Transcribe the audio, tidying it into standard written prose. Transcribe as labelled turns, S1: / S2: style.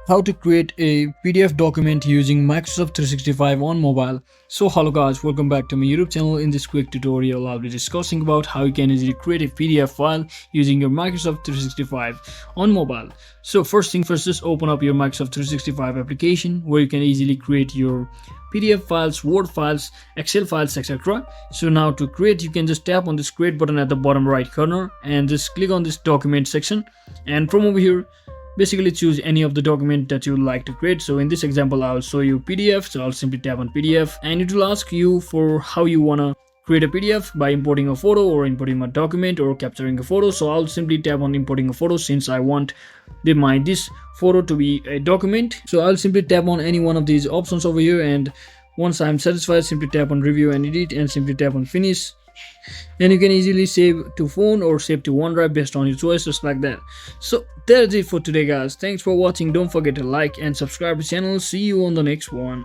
S1: How to create a PDF document using Microsoft 365 on mobile. So hello guys, welcome back to my YouTube channel. In this quick tutorial I'll be discussing about how you can easily create a PDF file using your Microsoft 365 on mobile. So first thing first, just open up your Microsoft 365 application where you can easily create your PDF files, Word files, Excel files, etc. So now to create, you can just tap on this create button at the bottom right corner and just click on this document section, and from over here basically choose any of the document that you would like to create. So in this example I'll show you PDF, so I'll simply tap on PDF and it will ask you for how you want to create a PDF by importing a photo or importing a document or capturing a photo. So I'll simply tap on importing a photo since I want this photo to be a document. So I'll simply tap on any one of these options over here, and once I'm satisfied simply tap on review and edit and simply tap on finish. And you can easily save to phone or save to OneDrive based on your choice, just like that. So that's it for today guys. Thanks for watching. Don't forget to like and subscribe to the channel. See you on the next one.